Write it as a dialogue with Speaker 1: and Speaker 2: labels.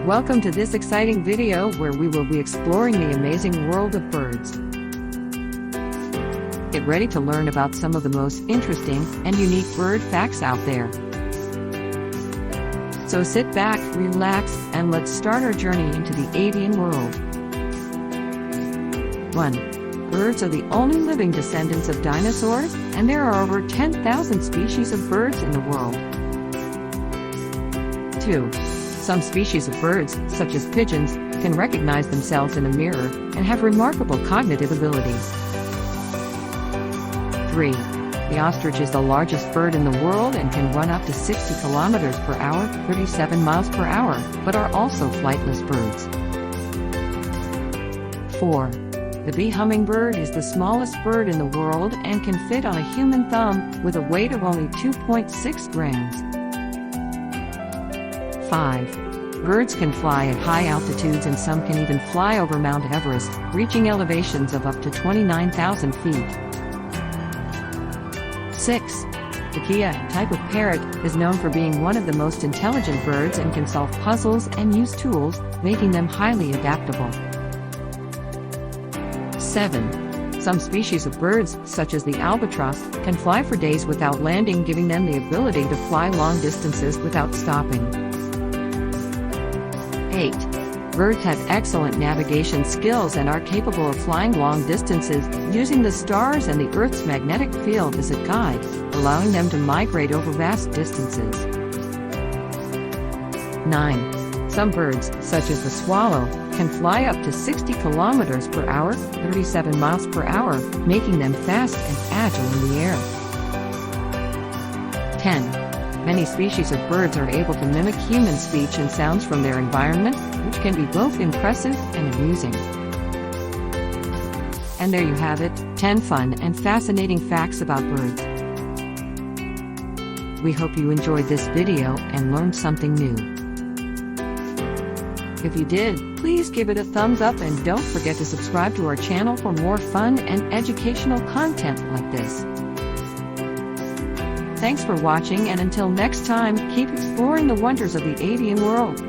Speaker 1: Welcome to this exciting video where we will be exploring the amazing world of birds. Get ready to learn about some of the most interesting and unique bird facts out there. So sit back, relax, and let's start our journey into the avian world. 1. Birds are the only living descendants of dinosaurs, and there are over 10,000 species of birds in the world. 2. Some species of birds, such as pigeons, can recognize themselves in a mirror and have remarkable cognitive abilities. 3. The ostrich is the largest bird in the world and can run up to 60 kilometers per hour, 37 miles per hour, but are also flightless birds. 4. The bee hummingbird is the smallest bird in the world and can fit on a human thumb with a weight of only 2.6 grams. 5. Birds can fly at high altitudes and some can even fly over Mount Everest, reaching elevations of up to 29,000 feet. 6. The kea, a type of parrot, is known for being one of the most intelligent birds and can solve puzzles and use tools, making them highly adaptable. 7. Some species of birds, such as the albatross, can fly for days without landing, giving them the ability to fly long distances without stopping. 8. Birds have excellent navigation skills and are capable of flying long distances, using the stars and the Earth's magnetic field as a guide, allowing them to migrate over vast distances. 9. Some birds, such as the swallow, can fly up to 60 kilometers per hour, 37 miles per hour, making them fast and agile in the air. 10. Many species of birds are able to mimic human speech and sounds from their environment, which can be both impressive and amusing. And there you have it, 10 fun and fascinating facts about birds. We hope you enjoyed this video and learned something new. If you did, please give it a thumbs up and don't forget to subscribe to our channel for more fun and educational content like this. Thanks for watching, and until next time, keep exploring the wonders of the avian world.